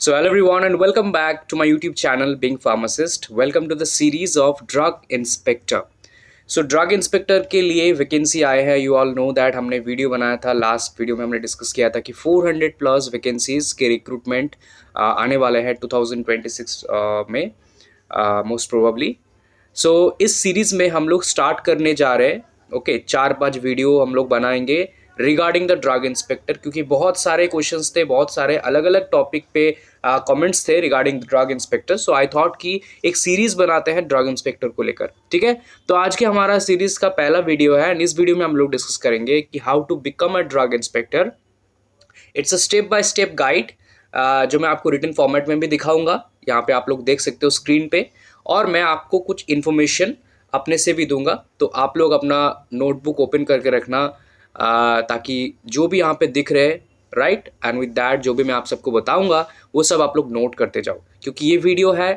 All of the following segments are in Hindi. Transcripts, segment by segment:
So, hello everyone, and welcome back to my YouTube channel, Being Pharmacist. Welcome to the series of Drug Inspector. So, drug inspector के लिए वैकेंसी आए हैं. यू ऑल नो दैट हमने वीडियो बनाया था. लास्ट वीडियो में हमने डिस्कस किया था कि 400 प्लस वैकेंसीज के रिक्रूटमेंट आने वाले हैं 2026 में मोस्ट प्रोबेबली. सो इस सीरीज़ में हम लोग स्टार्ट करने जा रहे हैं. ओके, 4-5 वीडियो हम लोग बनाएंगे रिगार्डिंग द ड्रग इंस्पेक्टर, क्योंकि बहुत सारे क्वेश्चंस थे, बहुत सारे अलग अलग टॉपिक पे कमेंट्स थे regarding the drug inspector. So I thought कि एक सीरीज़ बनाते हैं ड्रग इंस्पेक्टर को लेकर. ठीक है, तो आज के हमारा सीरीज़ का पहला वीडियो है एंड इस वीडियो में हम लोग डिस्कस करेंगे कि how to become a drug inspector. It's a step by step guide जो मैं आपको रिटन फॉर्मेट में भी दिखाऊंगा. यहाँ पे आप लोग देख सकते हो स्क्रीन पे, और मैं आपको कुछ इन्फॉर्मेशन अपने से भी दूंगा. तो आप लोग अपना नोटबुक ओपन करके रखना ताकि जो भी यहाँ पे दिख रहे राइट, एंड विद दैट जो भी मैं आप सबको बताऊंगा वो सब आप लोग नोट करते जाओ, क्योंकि ये वीडियो है,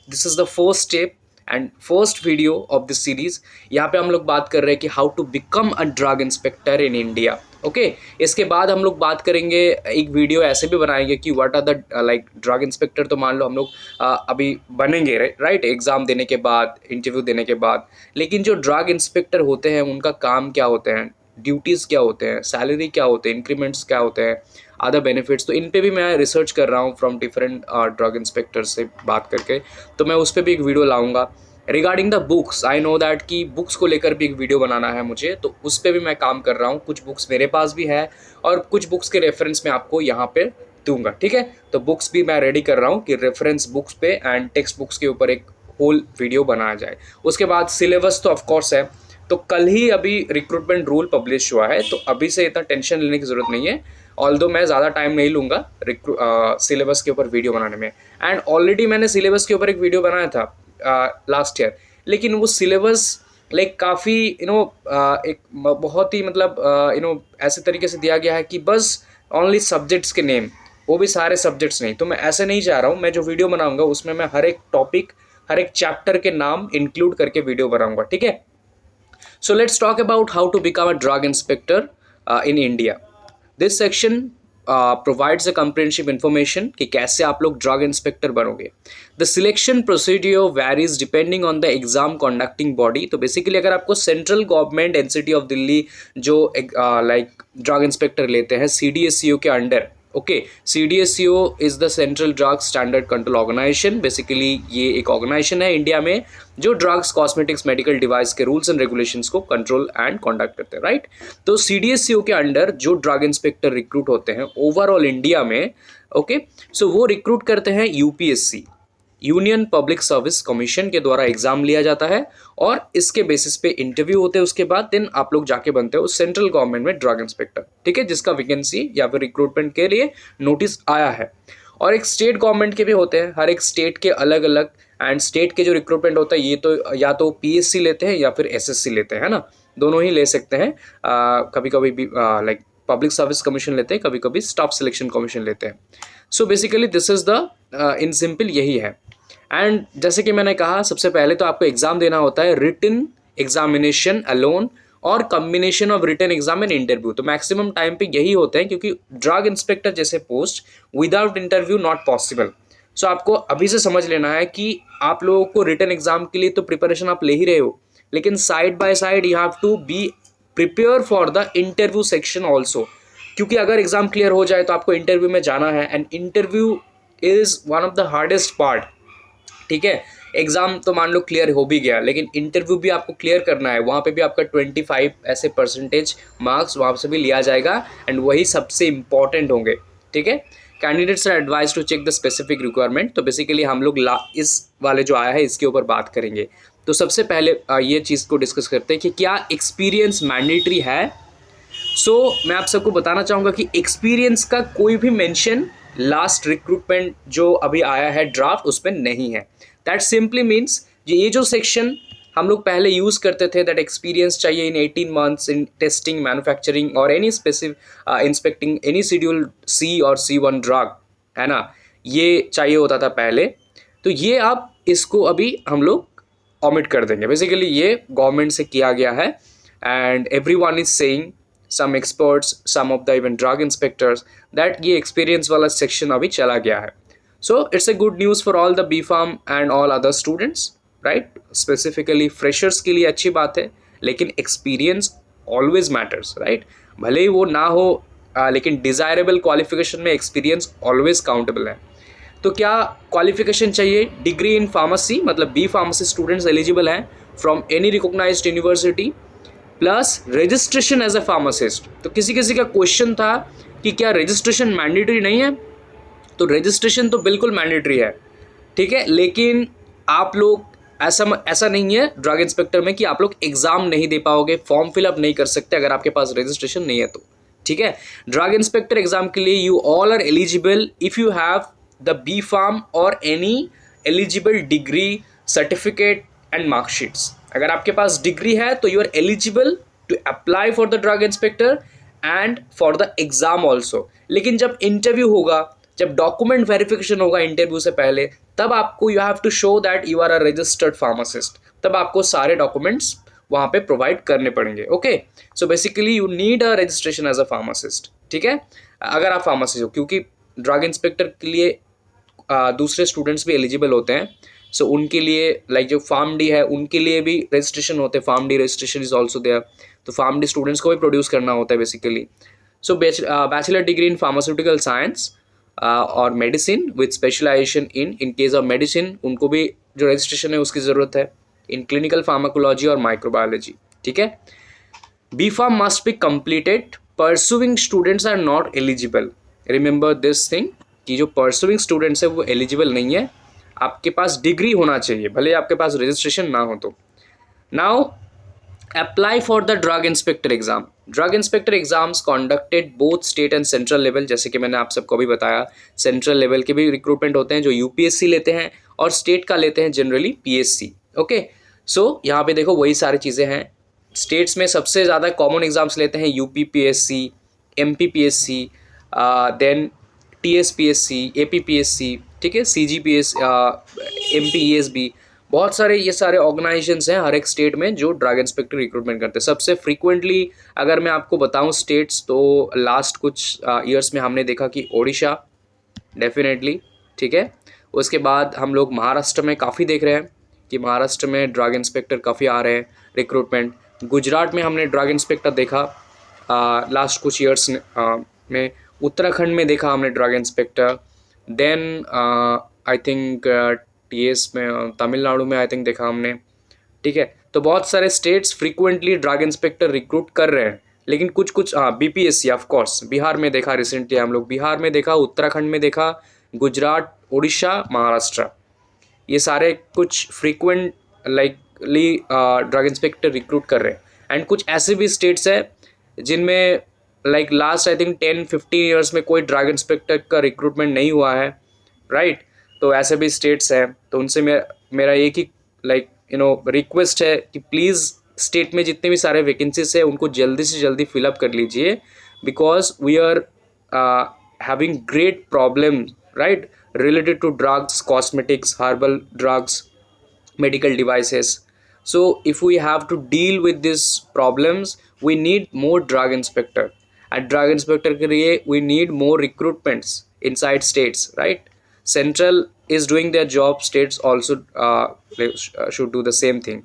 this is the first step and first video of this series. यहाँ पे हम लोग बात कर रहे हैं कि how to become a drug inspector in India. Okay, इसके बाद हम लोग बात करेंगे, एक वीडियो ऐसे भी बनाएंगे कि what are the like drug inspector. तो मान लो हम लोग अभी बनेंगे राइट, एग्जाम देने के बाद, इंटरव्यू देने के बाद, लेकिन जो ड्रग इंस्पेक्टर होते हैं उनका काम क्या होते हैं, ड्यूटीज़ क्या होते हैं, सैलरी क्या होते हैं, इंक्रीमेंट्स क्या होते हैं, अदर बेनिफिट्स. तो इन पे भी मैं रिसर्च कर रहा हूँ फ्रॉम डिफरेंट ड्रग इंस्पेक्टर से बात करके. तो मैं उस पर भी एक वीडियो लाऊंगा. Regarding the books, I know that कि बुक्स को लेकर भी एक वीडियो बनाना है मुझे, तो उस पर भी मैं काम कर रहा हूँ. कुछ बुक्स मेरे पास भी है और कुछ बुक्स के रेफरेंस में आपको यहाँ पे दूंगा. ठीक है, तो बुक्स भी मैं रेडी कर रहा हूँ कि रेफरेंस बुक्स पे एंड टेक्स्ट बुक्स के ऊपर एक होल वीडियो बनाया जाए. उसके बाद सिलेबस तो ऑफकोर्स है. तो कल ही अभी रिक्रूटमेंट रूल पब्लिश हुआ है, तो अभी से इतना टेंशन लेने की ज़रूरत नहीं है. ऑल्दो मैं ज़्यादा टाइम नहीं लूँगा सिलेबस के ऊपर वीडियो बनाने में. एंड ऑलरेडी मैंने सिलेबस के ऊपर एक वीडियो बनाया था लास्ट ईयर, लेकिन वो सिलेबस लाइक काफ़ी एक बहुत ही मतलब ऐसे तरीके से दिया गया है कि बस ओनली सब्जेक्ट्स के नेम, वो भी सारे सब्जेक्ट्स नहीं. तो मैं ऐसे नहीं चाह रहा हूँ. मैं जो वीडियो बनाऊँगा उसमें मैं हर एक टॉपिक, हर एक चैप्टर के नाम इंक्लूड करके वीडियो बनाऊँगा. ठीक है, so let's talk about how to become a drug inspector in India. This section provides a comprehensive information कि कैसे आप लोग ड्रग इंस्पेक्टर बनोगे. The selection procedure varies depending on the exam conducting body. तो बेसिकली अगर आपको central government NCT of Delhi जो लाइक ड्रग इंस्पेक्टर लेते हैं CDSCO के under. Okay, CDSCO is the central drug standard control organisation. Basically ये एक ऑर्गेनाइजेशन है इंडिया में जो ड्रग्स, कॉस्मेटिक्स, मेडिकल डिवाइस के रूल्स एंड रेगुलेशंस को कंट्रोल एंड कंडक्ट करते हैं राइट. तो CDSCO के अंडर जो ड्रग इंस्पेक्टर रिक्रूट होते हैं ओवरऑल इंडिया में, ओके, सो वो रिक्रूट करते हैं UPSC, union public service commission के द्वारा एग्जाम लिया जाता है और इसके बेसिस पे इंटरव्यू होते हैं. उसके बाद देन आप लोग जाके बनते हो सेंट्रल गवर्नमेंट में ड्रग इंस्पेक्टर. ठीक है, जिसका वैकेंसी या फिर रिक्रूटमेंट के लिए नोटिस आया है. और एक स्टेट गवर्नमेंट के भी होते हैं, हर एक स्टेट के अलग अलग. एंड स्टेट के जो रिक्रूटमेंट होता है ये तो या तो PSC लेते हैं या फिर SSC लेते हैं, है ना, दोनों ही ले सकते हैं. कभी कभी भी लाइक पब्लिक सर्विस कमीशन लेते हैं, कभी कभी स्टाफ सिलेक्शन कमीशन लेते हैं. So basically this is the in simple यही है. एंड जैसे कि मैंने कहा, सबसे पहले तो आपको एग्जाम देना होता है, रिटन एग्जामिनेशन अलोन और combination of written exam and interview. तो मैक्सिमम टाइम पे यही होते हैं, क्योंकि ड्रग इंस्पेक्टर जैसे post without interview not possible. So आपको अभी से समझ लेना है कि आप लोगों को रिटन एग्जाम के लिए तो प्रिपरेशन आप ले ही रहे हो, लेकिन side by side you have to be prepare for the interview section also. क्योंकि अगर एग्जाम क्लियर हो जाए तो आपको इंटरव्यू में जाना है, and interview is one of the hardest part. ठीक है, एग्जाम तो मान लो क्लियर हो भी गया, लेकिन इंटरव्यू भी आपको क्लियर करना है. वहाँ पे भी आपका 25 ऐसे परसेंटेज मार्क्स वहाँ से भी लिया जाएगा, एंड वही सबसे इंपॉर्टेंट होंगे. ठीक है, candidates are advise to check the specific requirement. तो बेसिकली हम लोग इस वाले जो आया है इसके ऊपर बात करेंगे. तो सबसे पहले ये चीज़ को डिस्कस करते हैं कि क्या एक्सपीरियंस मैंडेटरी है. सो मैं आप सबको बताना चाहूँगा कि एक्सपीरियंस का कोई भी मेंशन लास्ट रिक्रूटमेंट जो अभी आया है ड्राफ्ट उसमें नहीं है. दैट सिंपली मीन्स ये जो सेक्शन हम लोग पहले यूज़ करते थे, दैट एक्सपीरियंस चाहिए इन 18 मंथ्स इन टेस्टिंग, मैन्युफैक्चरिंग और any specific inspecting any schedule C और C1 ड्रग, है ना, ये चाहिए होता था पहले. तो ये आप इसको अभी हम लोग ऑमिट कर देंगे. बेसिकली ये गवर्नमेंट से किया गया है, and everyone is saying, some experts, some of the even drug inspectors, that ये experience वाला section अभी चला गया है. So it's a good news for all the B Farm and all other students, right? Specifically freshers के लिए अच्छी बात है, लेकिन एक्सपीरियंस ऑलवेज मैटर्स, राइट? भले ही वो ना हो, लेकिन डिज़ायरेबल क्वालिफिकेशन में एक्सपीरियंस ऑलवेज काउंटेबल है। तो क्या क्वालिफिकेशन चाहिए? डिग्री इन फार्मेसी, मतलब बी फार्मेसी स्टूडेंट्स एलिजिबल हैं from any recognised university, plus registration as a pharmacist. तो किसी किसी का क्वेश्चन था कि क्या रजिस्ट्रेशन मैंडेटरी नहीं है? तो रजिस्ट्रेशन तो बिल्कुल मैंडेटरी है, ठीक है, लेकिन आप लोग ऐसा नहीं है ड्रग इंस्पेक्टर में कि आप लोग एग्जाम नहीं दे पाओगे, फॉर्म फिलअप नहीं कर सकते अगर आपके पास रजिस्ट्रेशन नहीं है तो, ठीक है। ड्रग इंस्पेक्टर एग्जाम के लिए you all are eligible if you have the B pharm और any eligible degree, certificate and marksheets. अगर आपके पास डिग्री है तो you are eligible to apply for the drug inspector and for the exam also. लेकिन जब इंटरव्यू होगा, जब डॉक्यूमेंट वेरिफिकेशन होगा इंटरव्यू से पहले, तब आपको you have to show that you are a registered pharmacist, तब आपको सारे डॉक्यूमेंट्स वहाँ पे प्रोवाइड करने पड़ेंगे। Okay, so basically you need a registration as a pharmacist, ठीक है, अगर आप फार्मासिस्ट हो, क्योंकि ड्रग इंस्पेक्टर के लिए दूसरे स्टूडेंट्स भी एलिजिबल होते हैं। सो उनके लिए लाइक जो फार्म डी है उनके लिए भी रजिस्ट्रेशन होते हैं, pharm D registration is also there. तो फार्म डी स्टूडेंट्स को भी प्रोड्यूस करना होता है basically. So bachelor degree in pharmaceutical science और medicine with specialization in case of medicine, उनको भी जो रजिस्ट्रेशन है उसकी ज़रूरत है, इन क्लिनिकल फार्माकोलॉजी और माइक्रोबायोलॉजी, ठीक है। B pharm must be completed, pursuing students are not eligible. Remember this thing कि जो परसुइंग स्टूडेंट्स है वो एलिजिबल नहीं है, आपके पास डिग्री होना चाहिए, भले आपके पास रजिस्ट्रेशन ना हो तो। Now apply for the drug inspector exam. Drug inspector exams कॉन्डक्टेड both state and central level, जैसे कि मैंने आप सबको भी बताया, सेंट्रल लेवल के भी रिक्रूटमेंट होते हैं जो यूपीएससी लेते हैं, और स्टेट का लेते हैं जनरली पीएससी। ओके, सो यहाँ पे देखो वही सारी चीज़ें हैं। स्टेट्स में सबसे ज़्यादा कॉमन एग्जाम्स लेते हैं UP PSC, MP PSC, then TSPSC, APPSC, ठीक है, सीजीपीएस, एमपीईएसबी, बहुत सारे ये सारे ऑर्गेनाइजेशंस हैं हर एक स्टेट में जो ड्रग इंस्पेक्टर रिक्रूटमेंट करते हैं। सबसे फ्रीक्वेंटली अगर मैं आपको बताऊं स्टेट्स, तो लास्ट कुछ ईयर्स में हमने देखा कि ओडिशा डेफिनेटली, ठीक है, उसके बाद हम लोग महाराष्ट्र में काफ़ी देख रहे हैं कि महाराष्ट्र में ड्रग इंस्पेक्टर काफ़ी आ रहे हैं रिक्रूटमेंट। गुजरात में हमने ड्रग इंस्पेक्टर देखा लास्ट कुछ ईयर्स में। उत्तराखंड में देखा हमने drug inspector. Then I think TS में, तमिलनाडु में आई थिंक देखा हमने, ठीक है। तो बहुत सारे states frequently drug inspector recruit कर रहे हैं, लेकिन कुछ बीपीएससी ऑफ कोर्स बिहार में देखा, रिसेंटली हम लोग बिहार में देखा, उत्तराखंड में देखा, गुजरात, उड़ीसा, महाराष्ट्र, ये सारे कुछ frequent likely drug inspector recruit कर रहे हैं। एंड कुछ ऐसे भी स्टेट्स हैं जिनमें like last I think 10-15 years में कोई ड्रग इंस्पेक्टर का रिक्रूटमेंट नहीं हुआ है, राइट? तो ऐसे भी स्टेट्स हैं, तो उनसे मेरा एक ही लाइक रिक्वेस्ट है कि प्लीज़ स्टेट में जितने भी सारे वैकेंसीज है उनको जल्दी से जल्दी फिलअप कर लीजिए, because we are having great problem, right, related to drugs, cosmetics, herbal drugs, medical devices. So if we have to deal with these problems, we need more drug inspector. And drug inspector के लिए we need more recruitments inside states, right? Central is doing their job, states also should do the same thing.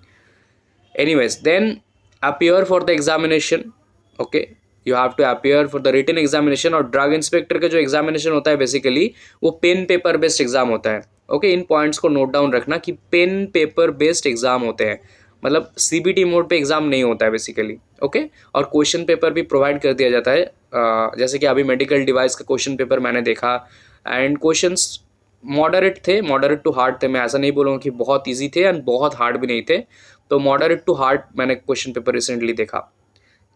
Anyways, then appear for the examination. Okay, you have to appear for the written examination. और ड्रग इंस्पेक्टर का जो एग्जामिनेशन होता है बेसिकली वो पेन पेपर बेस्ड एग्जाम होता है। ओके, इन पॉइंट्स को नोट डाउन रखना कि पेन पेपर बेस्ड एग्जाम होते हैं, मतलब सीबीटी मोड पे एग्जाम नहीं होता है बेसिकली। ओके, और क्वेश्चन पेपर भी प्रोवाइड कर दिया जाता है, जैसे कि अभी मेडिकल डिवाइस का क्वेश्चन पेपर मैंने देखा, एंड क्वेश्चंस मॉडरेट थे, मॉडरेट टू हार्ड थे। मैं ऐसा नहीं बोलूँगा कि बहुत ईजी थे एंड बहुत हार्ड भी नहीं थे, तो मॉडरेट टू हार्ड मैंने क्वेश्चन पेपर रिसेंटली देखा।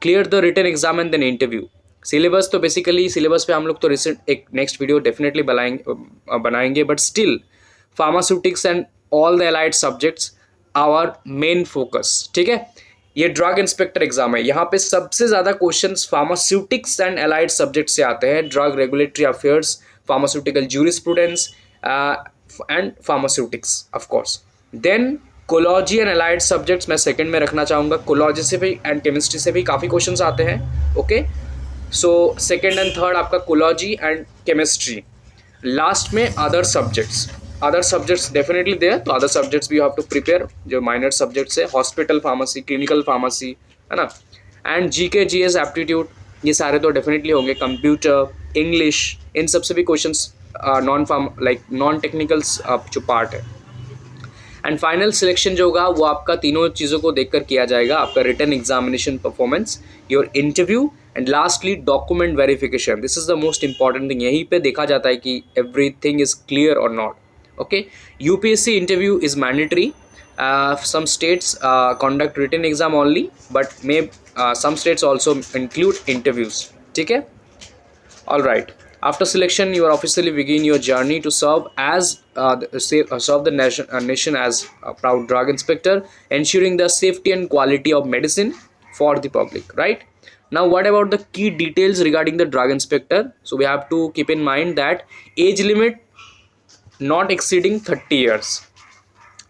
Clear the written exam and then interview. Syllabus तो बेसिकली सिलेबस पे हम लोग तो रिसेंट एक नेक्स्ट वीडियो डेफिनेटली बनाएंगे, but still pharmaceutics and all the allied subjects our main focus, ठीक है। ये ड्रग इंस्पेक्टर एग्जाम है, यहाँ पे सबसे ज़्यादा questions pharmaceutics and allied subject से आते हैं, drug regulatory affairs, pharmaceutical jurisprudence and pharmaceutics of course. Then pharmacology and allied subjects मैं सेकंड में रखना चाहूँगा। कोलॉजी से भी एंड केमिस्ट्री से भी काफ़ी क्वेश्चंस आते हैं। Okay, so second and third आपका कोलॉजी एंड केमिस्ट्री। लास्ट में अदर सब्जेक्ट्स डेफिनेटली देयर, तो अदर सब्जेक्ट्स भी यू हैव टू प्रिपेयर, जो माइनर सब्जेक्ट्स है, हॉस्पिटल फार्मेसी, क्लिनिकल फार्मेसी, है ना, एंड जीके जीएस एप्टीट्यूड, ये सारे तो डेफिनेटली होंगे, कंप्यूटर, इंग्लिश, इन सब से भी क्वेश्चंस नॉन टेक्निकल्स जो पार्ट है। एंड फाइनल सिलेक्शन जो होगा वो आपका तीनों चीज़ों को देखकर किया जाएगा, आपका written examination performance, your interview, and lastly document verification. This is the most important thing, यहीं पे देखा जाता है कि एवरीथिंग इज क्लियर और नॉट। ओके, UPSC interview is mandatory, some states conduct written exam only, but some states also include interviews, ठीक है। All right. After selection, you are officially begin your journey to serve serve the nation as a proud drug inspector, ensuring the safety and quality of medicine for the public. Right now, what about the key details regarding the drug inspector? So we have to keep in mind that age limit not exceeding 30 years.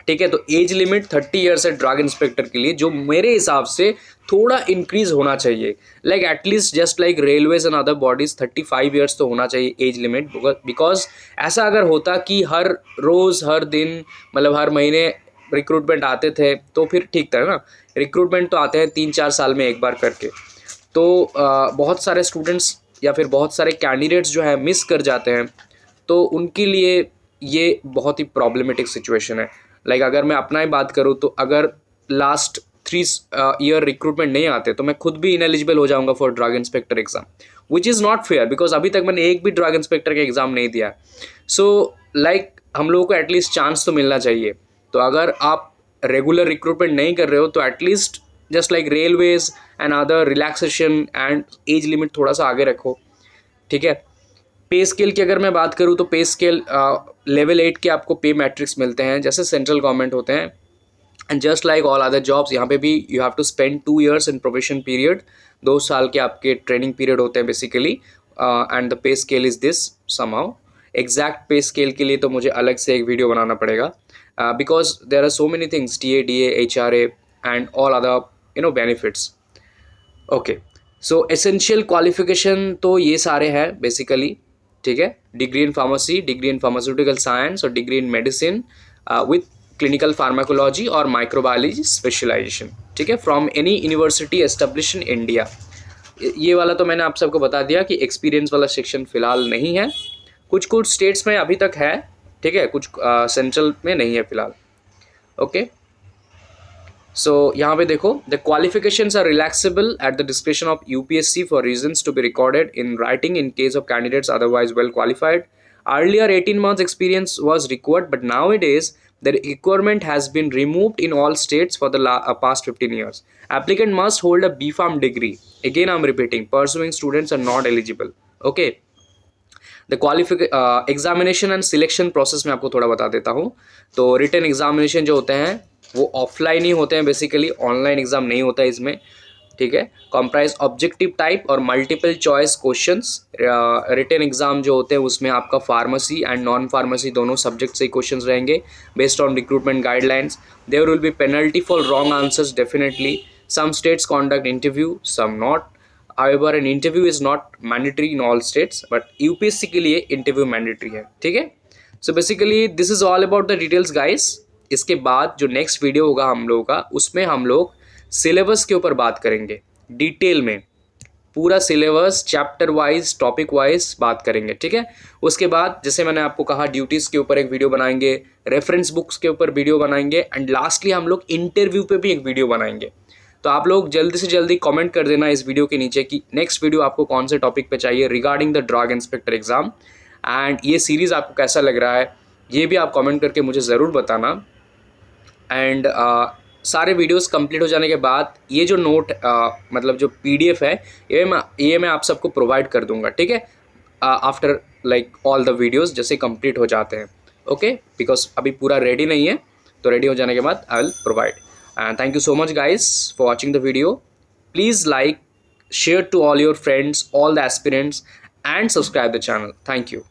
ठीक है, तो एज लिमिट 30 ईयर्स है ड्रग इंस्पेक्टर के लिए, जो मेरे हिसाब से थोड़ा इंक्रीज होना चाहिए, like at least just like railways and other bodies 35 years तो होना चाहिए एज लिमिट, बिकॉज ऐसा अगर होता कि हर रोज़ हर दिन मतलब हर महीने रिक्रूटमेंट आते थे तो फिर ठीक था ना। रिक्रूटमेंट तो आते हैं 3-4 साल में एक बार करके, तो बहुत सारे स्टूडेंट्स या फिर बहुत सारे कैंडिडेट्स जो है मिस कर जाते हैं, तो उनके लिए ये बहुत ही प्रॉब्लमेटिक सिचुएशन है। लाइक अगर मैं अपना ही बात करूँ तो अगर लास्ट 3 ईयर रिक्रूटमेंट नहीं आते तो मैं खुद भी इनएलिजिबल हो जाऊंगा for drug inspector exam, which is not fair, because अभी तक मैंने एक भी ड्रग इंस्पेक्टर का एग्ज़ाम नहीं दिया। सो लाइक हम लोगों को एटलीस्ट चांस तो मिलना चाहिए। तो अगर आप रेगुलर रिक्रूटमेंट नहीं कर रहे हो तो at least just like railways and other relaxation and age limit थोड़ा सा आगे रखो, ठीक है। पे स्केल की अगर मैं बात करूँ तो पे स्केल लेवल 8 के आपको पे मैट्रिक्स मिलते हैं जैसे सेंट्रल गवर्नमेंट होते हैं, and just like all other jobs यहाँ पे भी you have to spend 2 years in probation period, 2 साल के आपके ट्रेनिंग पीरियड होते हैं basically, and the pay scale is this somehow. Exact pay scale के लिए तो मुझे अलग से एक वीडियो बनाना पड़ेगा, because there are so many things, TADA, HRA and all other benefits. Okay, so essential qualification तो ये सारे हैं बेसिकली, ठीक है। Degree in pharmacy, degree in pharmaceutical science और degree in medicine with clinical pharmacology और माइक्रोबायोलॉजी स्पेशलाइजेशन, ठीक है, from any university establish in India. ये वाला तो मैंने आप सबको बता दिया कि एक्सपीरियंस वाला सेक्शन फिलहाल नहीं है, कुछ स्टेट्स में अभी तक है, ठीक है, कुछ सेंट्रल में नहीं है फिलहाल। ओके, सो यहाँ पे देखो, the qualifications are relaxable at the description of UPSC for reasons to be recorded in writing in case of candidates otherwise well qualified. Earlier 18 months experience was required, but nowadays the requirement has been removed in all states for the past 15 years. Applicant must hold a B.Pharm degree. Again I'm repeating, pursuing students are not eligible. Okay. The examination and selection process में आपको थोड़ा बता देता हूँ। तो रिटन एग्जामिनेशन जो होते हैं वो ऑफलाइन ही होते हैं बेसिकली, ऑनलाइन एग्ज़ाम नहीं होता है इसमें, ठीक है। कॉम्प्राइज ऑब्जेक्टिव टाइप और multiple choice questions. Written exam जो होते हैं उसमें आपका फार्मेसी एंड नॉन फार्मेसी दोनों सब्जेक्ट से क्वेश्चंस रहेंगे based on recruitment guidelines. There will be penalty for wrong answers definitely. Some states conduct interview, some not. However, an interview is not mandatory in all states, but UPSC के लिए interview mandatory है, ठीक है। So basically this is all about the details guys। इसके बाद जो next video होगा हम लोगों का, उसमें हम लोग सिलेबस के ऊपर बात करेंगे डिटेल में, पूरा syllabus chapter wise topic wise बात करेंगे, ठीक है। उसके बाद जैसे मैंने आपको कहा ड्यूटीज़ के ऊपर एक वीडियो बनाएंगे, रेफरेंस बुक्स के ऊपर वीडियो बनाएंगे, एंड लास्टली हम लोग इंटरव्यू पे भी एक वीडियो बनाएंगे। तो आप लोग जल्दी से जल्दी कमेंट कर देना इस वीडियो के नीचे कि नेक्स्ट वीडियो आपको कौन से टॉपिक पे चाहिए regarding the drug inspector exam, and ये सीरीज़ आपको कैसा लग रहा है ये भी आप कमेंट करके मुझे ज़रूर बताना। एंड सारे वीडियोस कंप्लीट हो जाने के बाद ये जो नोट मतलब जो PDF है ये मैं आप सबको प्रोवाइड कर दूंगा, ठीक है, after like all the videos जैसे कंप्लीट हो जाते हैं। ओके, बिकॉज अभी पूरा रेडी नहीं है, तो रेडी हो जाने के बाद I will provide. And thank you so much guys for watching the video. Please like, share to all your friends, all the aspirants, and subscribe the channel. Thank you.